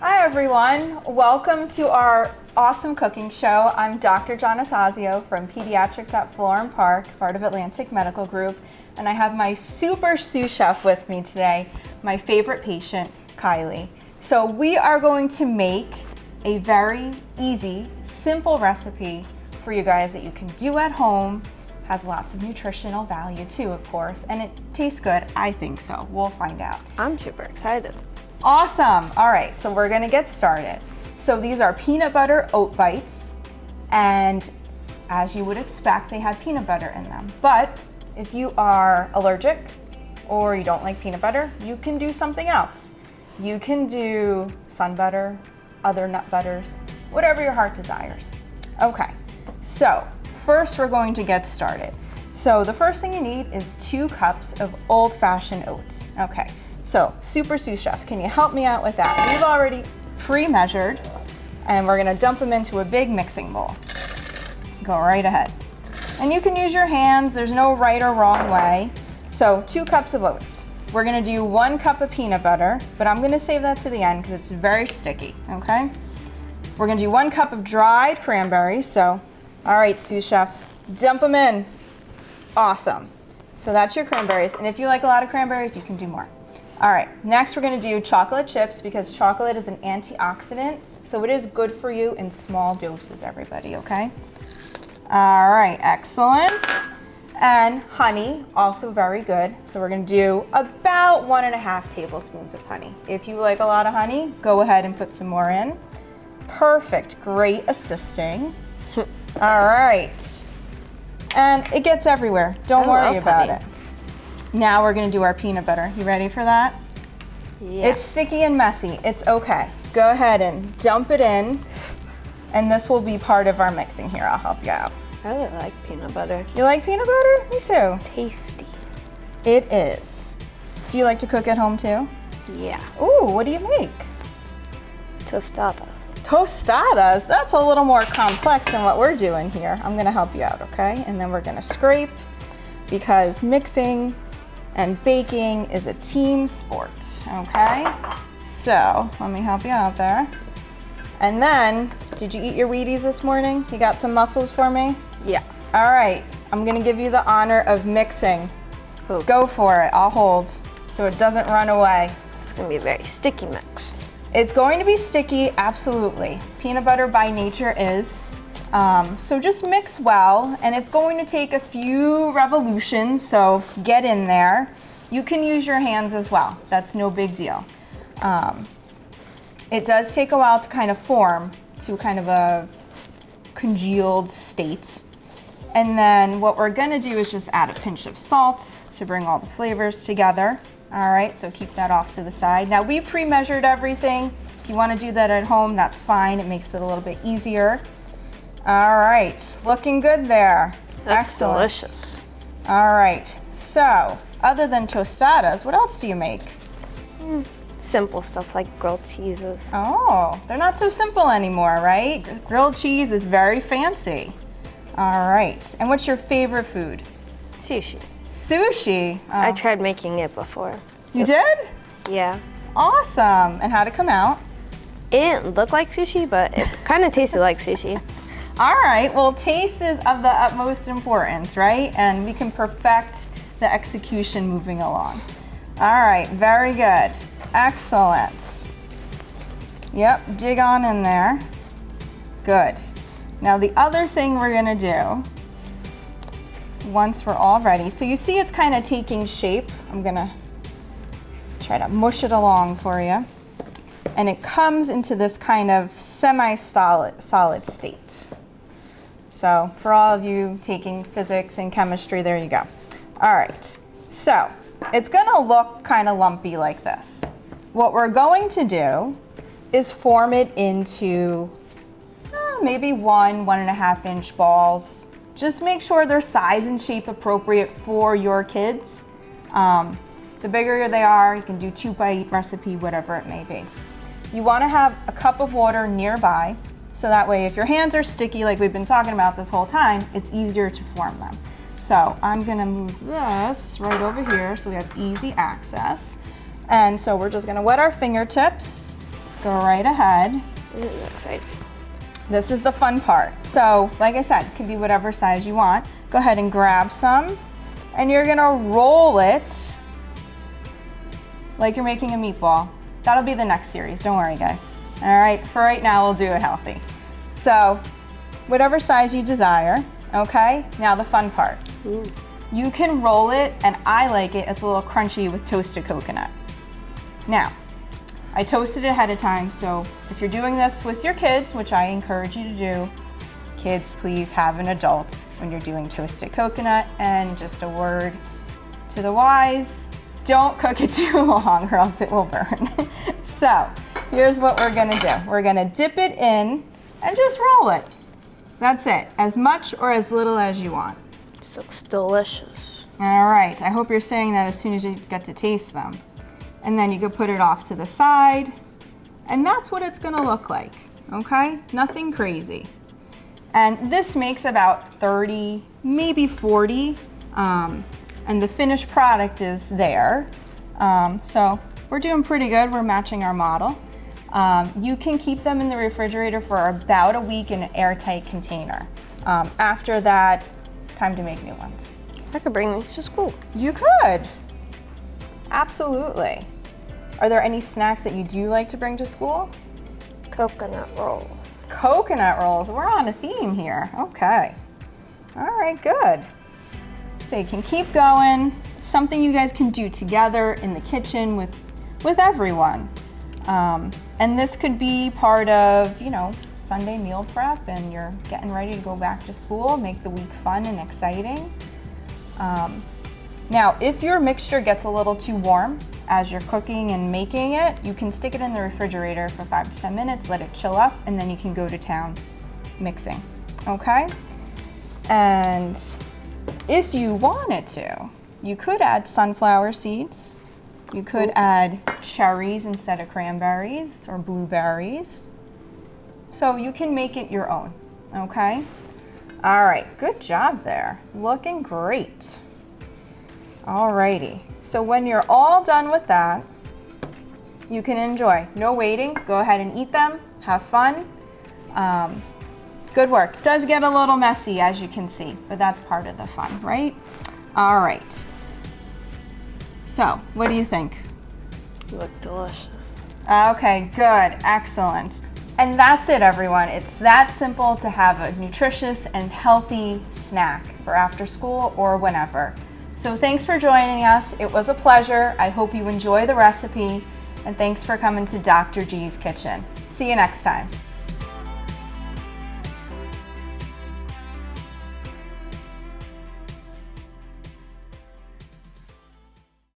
Hi everyone, welcome to our awesome cooking show. I'm Dr. Giannattasio from Pediatrics at Florham Park, part of Atlantic Medical Group, and I have my super sous chef with me today, my favorite patient, Kailei. So we are going to make a very easy, simple recipe for you guys that you can do at home. Has lots of nutritional value too, of course, and it tastes good. I think so. We'll find out. I'm super excited. Awesome. All right, so we're gonna get started. So these are peanut butter oat bites, and as you would expect, they have peanut butter in them. But if you are allergic or you don't like peanut butter, you can do something else. You can do sun butter, other nut butters, whatever your heart desires. Okay, so first we're going to get started. So the first thing you need is 2 cups of old-fashioned oats. Okay. So, super sous chef, can you help me out with that? We've already pre-measured, and we're gonna dump them into a big mixing bowl. Go right ahead. And you can use your hands, there's no right or wrong way. So, 2 cups of oats. We're gonna do 1 cup of peanut butter, but I'm gonna save that to the end because it's very sticky, okay? We're gonna do 1 cup of dried cranberries, so, all right, sous chef, dump them in. Awesome. So that's your cranberries, and if you like a lot of cranberries, you can do more. All right, next we're gonna do chocolate chips because chocolate is an antioxidant, so it is good for you in small doses, everybody, okay? All right, excellent. And honey, also very good. So we're gonna do about 1.5 tablespoons of honey. If you like a lot of honey, go ahead and put some more in. Perfect, great assisting. All right, and it gets everywhere. Don't worry about it. Now we're gonna do our peanut butter. You ready for that? Yeah. It's sticky and messy, it's okay. Go ahead and dump it in, and this will be part of our mixing here. I'll help you out. I really like peanut butter. You like peanut butter? Me too. It's tasty. It is. Do you like to cook at home too? Yeah. Ooh, what do you make? Tostadas. Tostadas, that's a little more complex than what we're doing here. I'm gonna help you out, okay? And then we're gonna scrape because mixing and baking is a team sport, okay? So, let me help you out there. And then, did you eat your Wheaties this morning? You got some mussels for me? Yeah. All right, I'm gonna give you the honor of mixing. Ooh. Go for it, I'll hold, so it doesn't run away. It's gonna be a very sticky mix. It's going to be sticky, absolutely. Peanut butter by nature is. So just mix well, and it's going to take a few revolutions, so get in there. You can use your hands as well, that's no big deal. It does take a while to kind of form to kind of a congealed state. And then what we're gonna do is just add a pinch of salt to bring all the flavors together. All right, so keep that off to the side. Now we pre-measured everything. If you wanna do that at home, that's fine. It makes it a little bit easier. All right, looking good there. That's excellent. delicious. All right, so other than tostadas, what else do you make? Simple stuff like grilled cheeses. Oh, they're not so simple anymore, right? Grilled cheese is very fancy. All right, and what's your favorite food? Sushi. Sushi? Oh. I tried making it before. You did? Yeah. Awesome, and how'd it come out? It didn't look like sushi, but it kind of tasted like sushi. All right, well, taste is of the utmost importance, right? And we can perfect the execution moving along. All right, very good. Excellent. Yep, dig on in there. Good. Now the other thing we're gonna do, once we're all ready, so you see it's kind of taking shape. I'm gonna try to mush it along for you. And it comes into this kind of semi-solid state. So for all of you taking physics and chemistry, there you go. All right, so it's gonna look kind of lumpy like this. What we're going to do is form it into maybe 1.5 inch balls. Just make sure they're size and shape appropriate for your kids. The bigger they are, you can do 2-bite recipe, whatever it may be. You wanna have a cup of water nearby, so that way if your hands are sticky like we've been talking about this whole time, it's easier to form them. So I'm gonna move this right over here so we have easy access. And so we're just gonna wet our fingertips Go right ahead. This is exciting. This is the fun part. So, like I said, it can be whatever size you want. Go ahead and grab some, and you're gonna roll it like you're making a meatball. That'll be the next series, don't worry guys. All right, for right now, we'll do it healthy. So, whatever size you desire, okay? Now the fun part. Ooh. You can roll it, and I like it, it's a little crunchy with toasted coconut. Now, I toasted it ahead of time, so if you're doing this with your kids, which I encourage you to do, kids, please have an adult when you're doing toasted coconut. And just a word to the wise, don't cook it too long or else it will burn. So here's what we're gonna do. We're gonna dip it in and just roll it. That's it, as much or as little as you want. This looks delicious. All right, I hope you're saying that as soon as you get to taste them. And then you can put it off to the side, and that's what it's gonna look like, okay? Nothing crazy. And this makes about 30, maybe 40, and the finished product is there. So we're doing pretty good, we're matching our model. You can keep them in the refrigerator for about a week in an airtight container. After that, time to make new ones. I could bring these to school. You could. Absolutely. Are there any snacks that you do like to bring to school? Coconut rolls. Coconut rolls. We're on a theme here. Okay. All right, good. So you can keep going. Something you guys can do together in the kitchen with everyone. And this could be part of, you know, Sunday meal prep, and you're getting ready to go back to school, make the week fun and exciting. Now, if your mixture gets a little too warm as you're cooking and making it, you can stick it in the refrigerator for 5 to 10 minutes, let it chill up, and then you can go to town mixing, okay? And if you wanted to, you could add sunflower seeds. You could add cherries instead of cranberries or blueberries. So you can make it your own, okay? All right, good job there. Looking great. Alrighty, so when you're all done with that, you can enjoy. No waiting, go ahead and eat them, have fun. Good work. Does get a little messy, as you can see, but that's part of the fun, right? All right. So, what do you think? They look delicious. Okay, good, excellent. And that's it, everyone. It's that simple to have a nutritious and healthy snack for after school or whenever. So thanks for joining us. It was a pleasure. I hope you enjoy the recipe, and thanks for coming to Dr. G's Kitchen. See you next time.